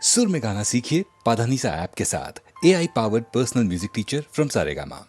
सुर में गाना सीखिए पाधानीसा ऐप के साथ। AI powered personal music teacher from Saregama.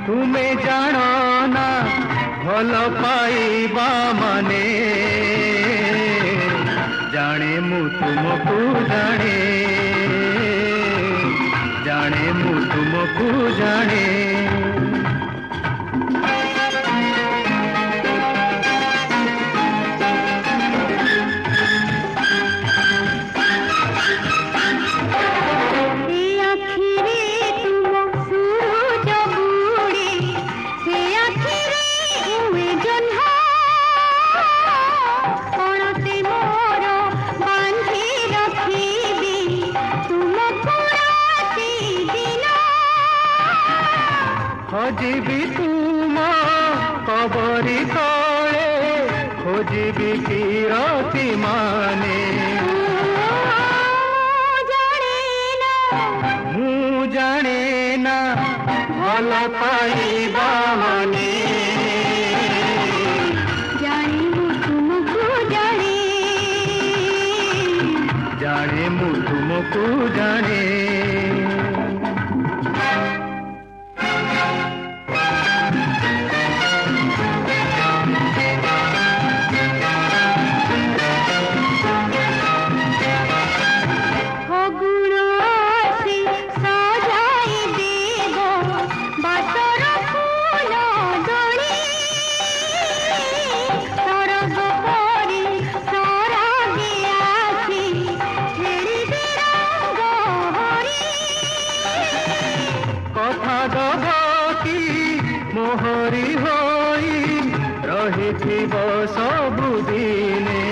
तुम्हें जानो ना भल पाइबा माने जाने मु तुमको जाने मु तुमको जाने खोजिबी तुम कबरी तले खोजिबी किरती माने मु जाने ना भल पाइबा माने जाने मु तुमको जाने मोहरी होई रहिथिब सबुदिने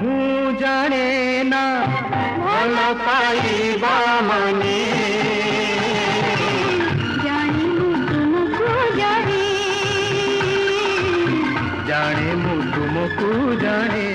मु जाने ना भल पाइबा माने जाने मु तुमको जाने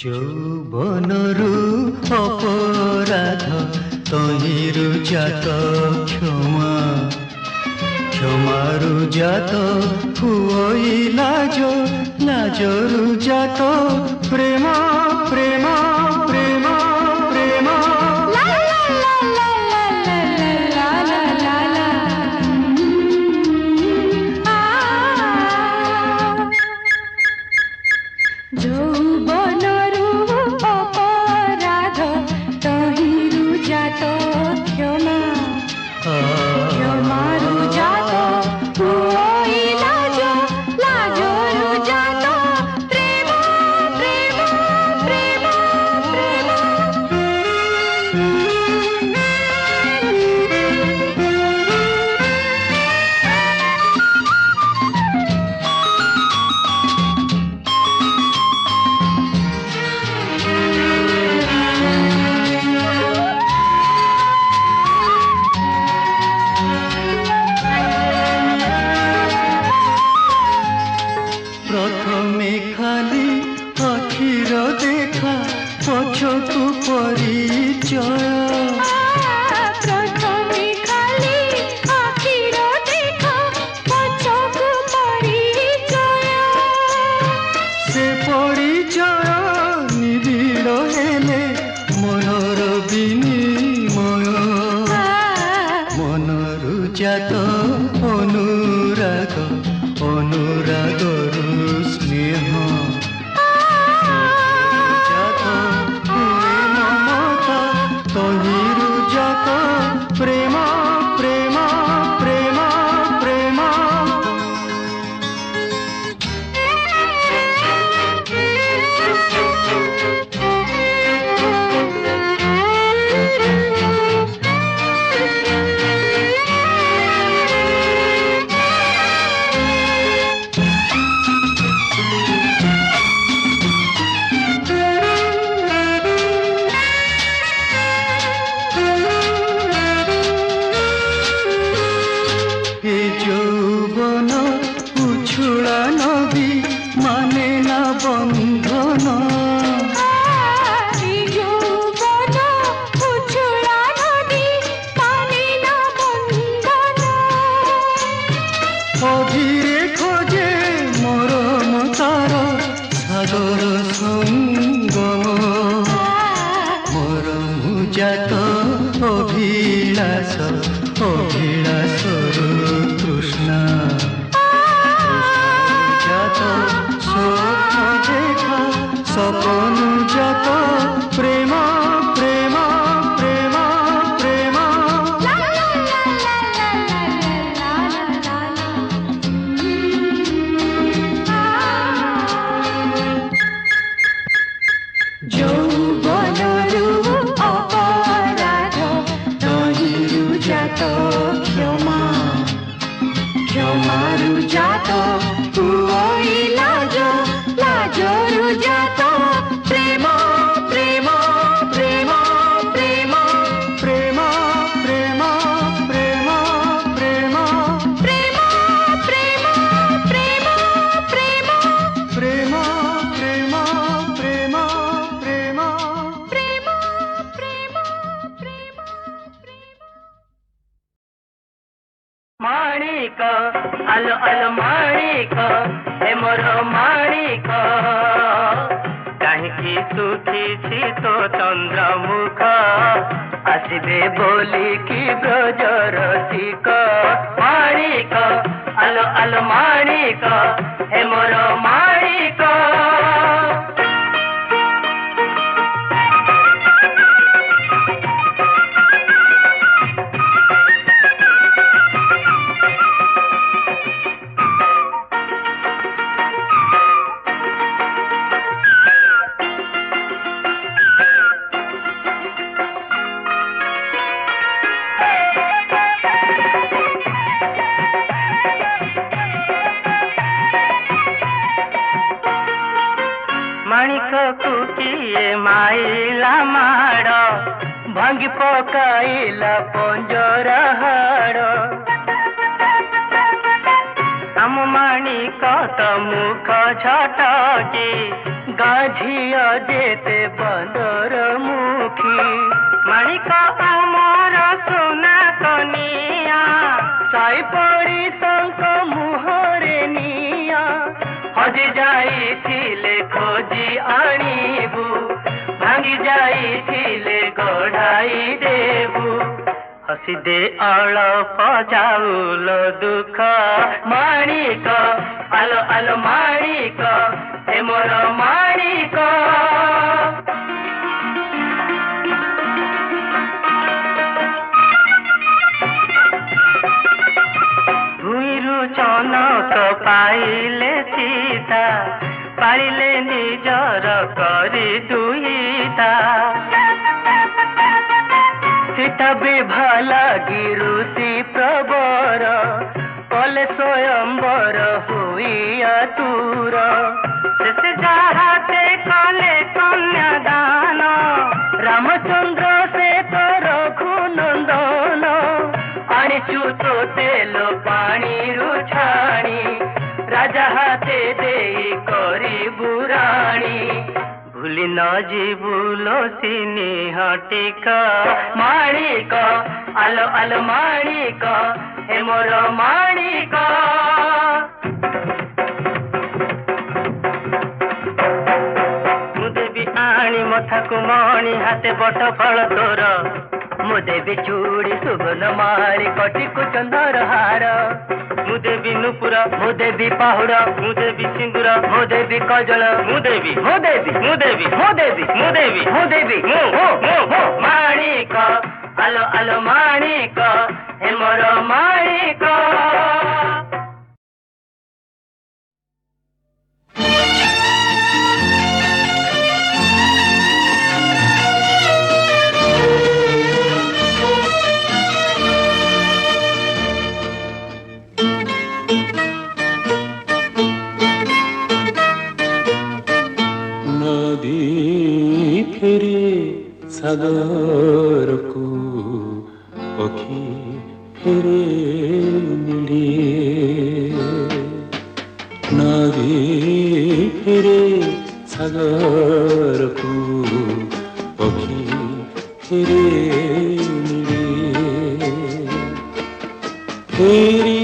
যৌবনরু অপরাধ তহিরু জাত ক্ষমা ক্ষমারু জাত হুই লাজ লাজরু জাত প্রেম প্রেম প্রেম প্রেম যৌবনরু অপরাধ তহিরু জাত ক্ষমা ক্ষমারু জাত হুই লাজ লাজরু জাত প্রেম প্রেম প্রেম প্রেম প্রথমে খালি আখির দেখা পছকু পরিচয় প্রথমে খালি আখির দেখা পছকু পরিচয় সে পরিচয় নিবিড় হেলে মনর বিনিময় মনরু জাত অনুরাগ অনুরাগରୁ স্নেহ জাত ହୁଏ ମମତା ତହିଁରୁ ଜାତ ପ୍ରେମ ପ୍ରେମ ପ୍ରେମ ପ୍ରେମ हे যৌবন উছুলা নদী মানে না বন্ধন এই যৌবন উছুলা নদী মানে না বন্ধন অধীরে খোঁজে মরম তার সাগর সঙ্গম মরম জাত অভিলাষ অভিলাষরু তৃষ্ণা জাত স্বপ্ন দেখা স্বপন জাত প্রেম প্রেম প্রেম প্রেম লা লা লা লা লা লা লা যৌবনରୁ অপরাধ তহিଁରୁ ଜାତ କ୍ଷମା କ୍ଷମାରୁ ଜାତ ହୁଅଇ ଲାଜ ଲାଜରୁ ଜାତ ପ୍ରେମ ପ୍ରେମ ପ୍ରେମ ପ୍ରେମ ପ୍ରେମ ପ୍ରେମ ପ୍ରେମ ପ୍ରେମ ପ୍ରେମ ପ୍ରେମ ପ୍ରେମ ପ୍ରେମ ପ୍ରେମ ପ୍ରେମ ପ୍ରେମ ପ୍ରେମ ପ୍ରେମ ପ୍ରେମ ପ୍ରେମ ମାଣିକ ଆଲୋ ଆଲୋ ମାଣିକ ହେ ମୋର ମାଣିକ କାହିଁକି ଶୁଖିଛି ତୋ ଚନ୍ଦ୍ରମୁଖ ଆସିବେ ବୋଲିକି ବ୍ରଜର ଶିକ ମାଣିକ ଆଲୋ ଆଲୋ ମାଣିକ ହେ ମୋର ମାଣିକ ମାଣିକକୁ କିଏ ମାଇଲା ମାଡ଼ ଭାଙ୍ଗି ପକାଇଲା ପଞ୍ଜରା ହାଡ଼ ଆମ ମାଣିକ ତ ମୁଖ ଝଟକି ଗାଝିଅ ଯେତେ ବନ୍ଦର ମୁଖୀ ମାଣିକ ଆମର ସୁନା କନିଆ ସାଇ ପଡ଼ିଶଙ୍କ ମୁହଁରେ ନିଆ ହଜି ଯାଇଥିଲେ ଖୋଜି ଆଣିବୁ ଭାଙ୍ଗି ଯାଇଥିଲେ ଗଢ଼ାଇ ଦେବୁ ହସି ଦେ ଅଳପ ଚାଉଳ ଦୁଃଖ ମାଣିକ ଆଲୋ ଆଲୋ ମାଣିକ ହେ ମୋର ମାଣିକ ଭୂଇଁରୁ ଚନକ ପାଇଲେ ସୀତା ପାଳିଲେ ନିଜର କରି ଦୁହିତା ସୀତା ବିଭା ଲାଗି ଋଷି ପ୍ରବର କଲେ ସ୍ୱୟଂବର ହୋଇ ଆତୁର ସେ ଯାହା ସେ କଲେ କନ୍ୟାଦାନ ରାମଚନ୍ଦ୍ର ସେ ତ ରଘୁନନ୍ଦନ ଆଣିଛୁ ତ ତେଲ ପାଣିରୁ ଛାଣି ରାଜା ହାତେ ଦେଇ କରିବୁ ରାଣୀ ଭୁଲି ନ ଯିବୁ ଲୋସିନି ହଟିକ ମାଣିକ ଆଲୋ ଆଲୋ ମାଣିକ ହେ ମୋର ମାଣିକ ମୁଁ ଦେବି ଆଣି ମଥାକୁ ମଣି ହାତେ ବଟ ଫଳ ତୋର ମୁଁ ଦେବି ଚୁଡ଼ି ସୁବର୍ଣ୍ଣ ମାଳି କଟିକୁ ଚନ୍ଦର ହାର ମୁଁ ଦେବି ନୂପୁର ମୁଁ ଦେବି ପାହୁଡ଼ ମୁଁ ଦେବି ସିନ୍ଦୁର ମୁଁ ଦେବି କଜଳ ମୁଁ ଦେବି ମୁଁ ଦେବି ମୁଁ ଦେବି ମୁଁ ଦେବି ମୁଁ ଦେବି ମୁଁ ଦେବି ମୁଁ ମାଣିକ ଆଲୋ ଆଲୋ ମାଣିକ ହେ ମୋର ମାଣିକ। नदी फेरे सागर को पक्षी फेरे मिले नदी फेरे सागर को पक्षी फेरे मिले फेरी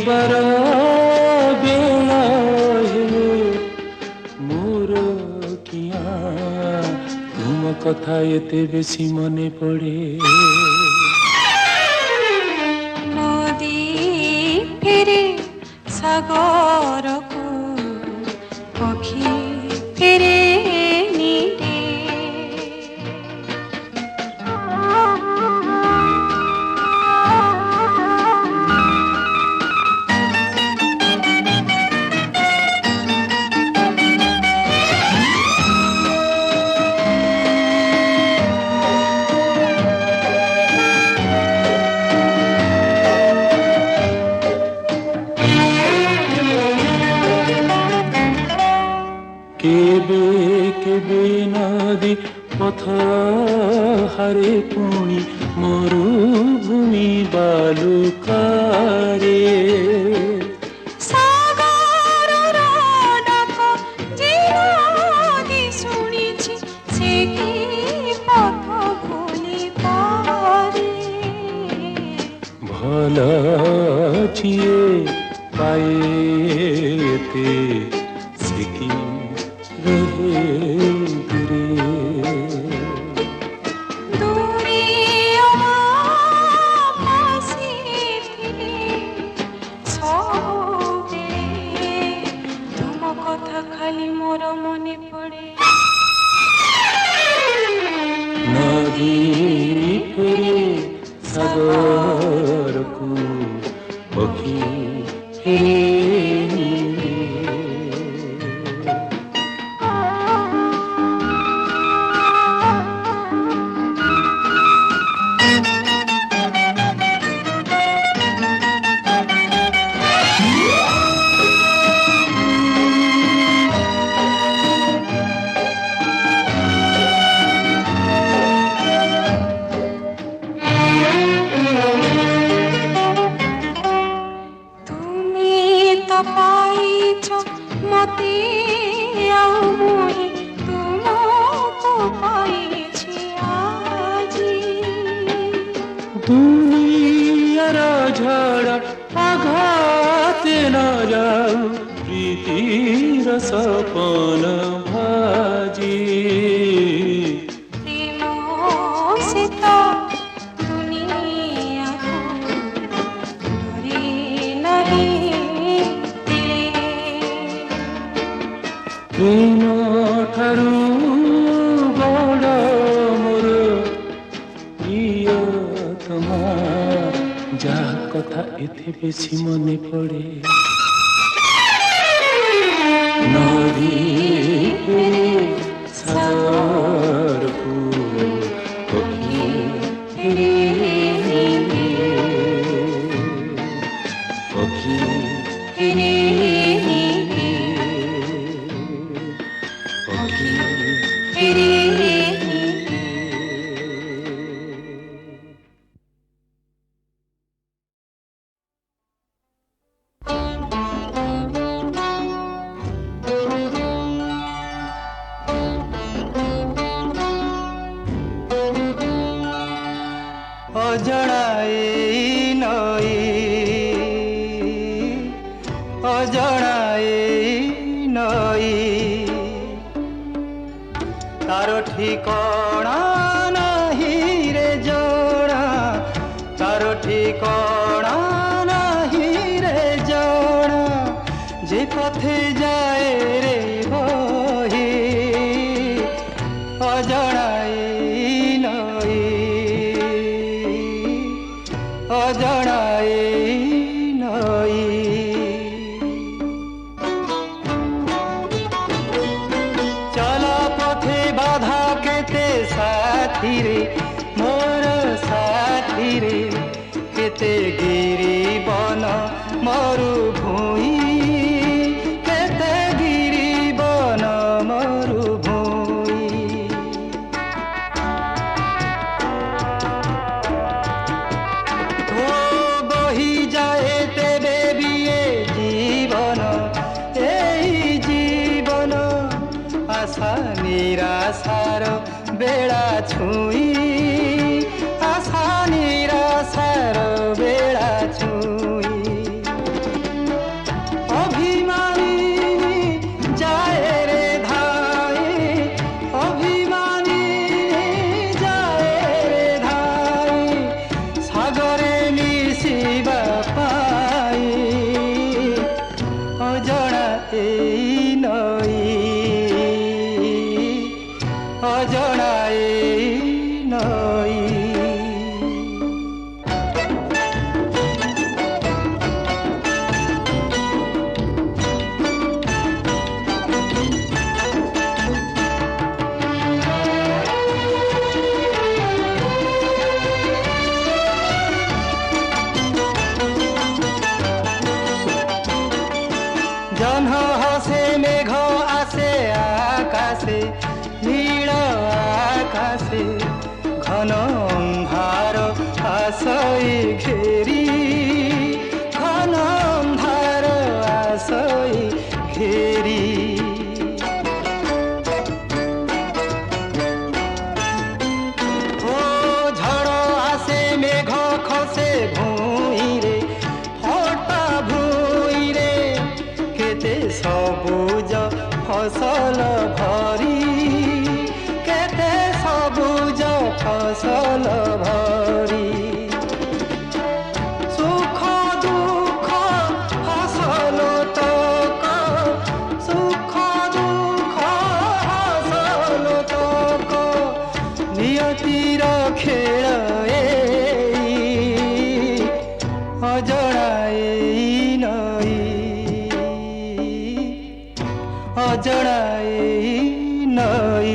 बरा बेला मोर किया तुम कथा एते बेसी मने पड़े नदी फेरे सागरको पक्षी फेरे नीरे केबे केबे नदी पथ हारे पुणी मरुभूमि बालुकारे सागरर डाक जे नदी शुणिछि से कि पथ भूली पारे भल छिए पाएते सिकी रहे दूरी बसिथिले सबेले तुम कथा खाली मोर मने पड़े नदी फेरे सागर को पक्षी फेरे पाइछ मते आउ मुई तुमको पाइछि आजी दुनियार झड़ आघाते न जाऊ प्रीतिर सपन भाजी प्रेम से तो दुनिया को डरे नहीं प्रेम ठारू बड़ मोर प्रियतमा जा कथा एते बेसी मने पड़े नदी फेरे सागर को पक्षी फेरे पक्षी फेरे অজড়াই নই অজড়াই নই তার ঠিকনা নাহি রে জড়াই পথে যায় রে বহি অজনাই নই অজনাই নই চলা পথে বাধা কেতে সাথীরে মোর সাথীরে কেতে গিরি বন মরুভূমি কেতে গিরি বন মরুভূমি ও বহি যায় তেবে বিয়ে জীবন এই জীবন আশা নিরাশার বেড়া ছুঁই আশা নিরাশার বেড়া ছুঁই অভিমানী যায় রে ধাই অভিমানী যায় রে ধাই সাগরে মিশিবা পাই অজনা এই নই অজনা এই নই জহ্ন হাসে মেঘ আসে আকাশে নীল আকাশে ঘন অন্ধার আসই ঘেরি ঘন অন্ধার আসই ঘেরি ও ঝড় আসে মেঘ খসে ভুঁইরে ফটা ভুঁইরে কেতে সবুজ ফসল ভরি কেতে সবুজ ফসল ভরি সুখ দুঃখ ফসল তক সুখ দুঃখ ফসল তক নিয়তির খেল এই অজনা এই নই অজনা এই নই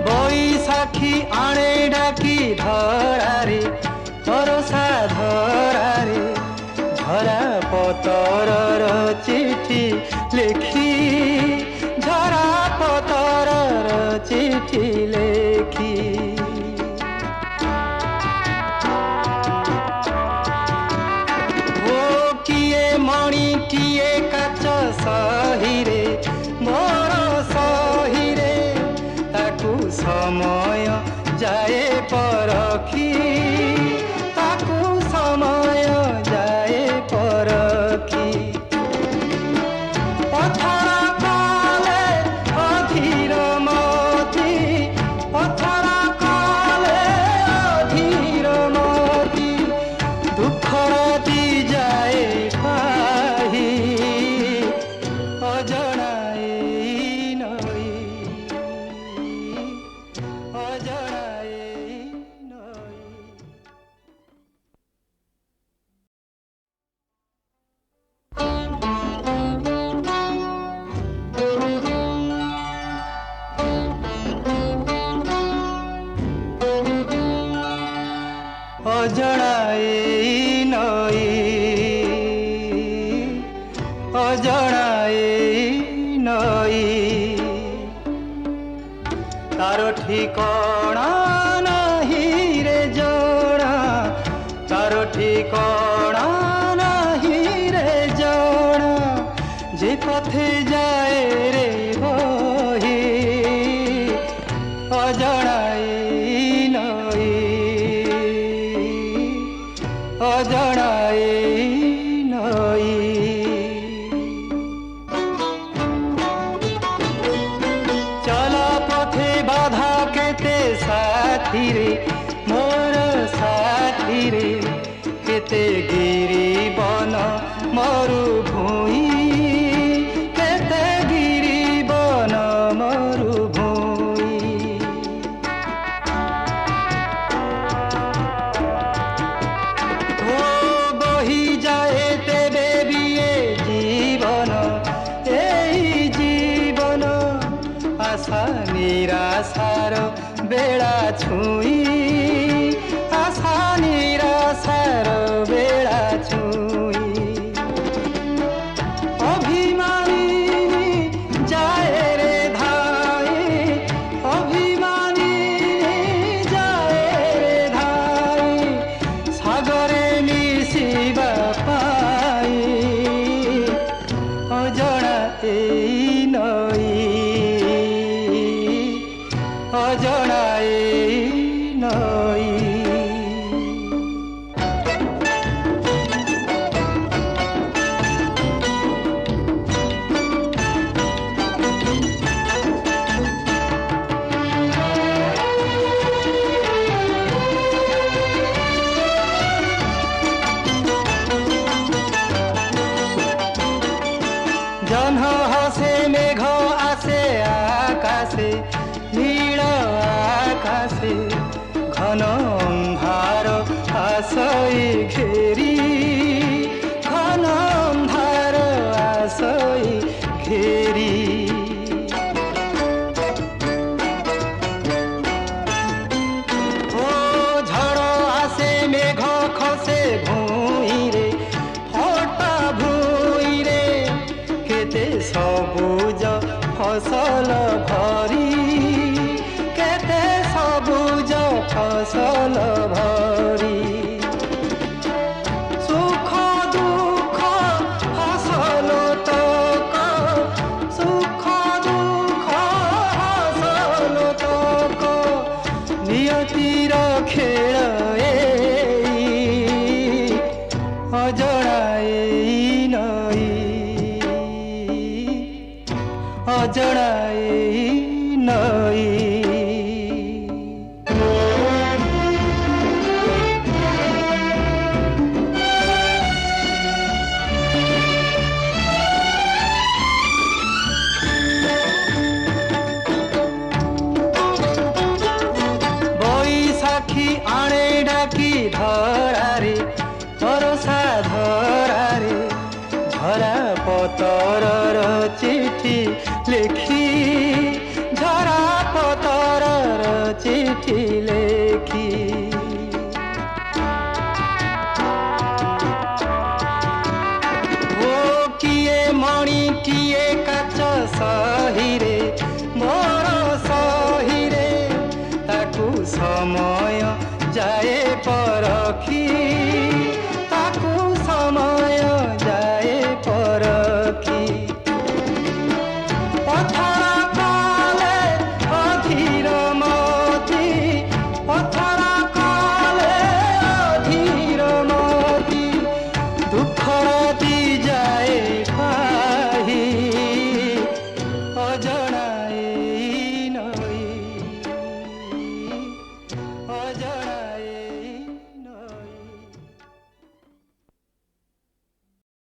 বৈশাখী আণে ডাকি ধরারে তরসা ধরারে ঝরা পতরর চিঠি লেখি ঝরা পতরর চিঠি লেখি ও কিয়ে মণি কিয়ে কাচ সহিরে মোর সহিরে তাকু সময় যায় পরখি তাকু সময় যায় পরখি পথর কালে অধীর মতি পথর কালে অধীর মতি দুঃখ রাতি যায় পাহি অজনা এই নই অজনা এই নই অজনা এই নই অজনা এই নই তার ঠিকনা নাহি রে জনা তার ঠিকনা নাহি রে জনা যে পথে যায় রে বহি অজনা এই নই অজনা এই নই মরুভূমি কেতে গিরিবন মরুভূমি ও বহি যায় তেবে বিয়ে জীবন এই জীবন আশা নিরাশার বেড়া ছুঁই আশা নিরাশার বেড়া ছুঁই অভিমানী যায় রে ধাই অভিমানী যায় রে ধাই সাগরে মিশিবা পাই অজଣା এই নই অজଣା এই নই জহ্ন হাসে মেঘ আসে আকাশে নীল আকাশে ঘন অন্ধার আসই ঘেরি ঘন অন্ধার আসই ঘেরি ও ঝড় আসে মেঘ খসে ভুঁইরে ফটা ভুঁইরে কেতে সবুজ ফসল ভরি কেতে সবুজ ফসল ভরি সুখ দুঃখ ফসল তক সুখ দুঃখ ফসল তক নিয়তির খেল এই অজଣା এই নই অজଣା এই নই বৈশাখী আণে ডাকি ধরারে বরষা ধরারে ঝরা পতরর চিঠি লেখি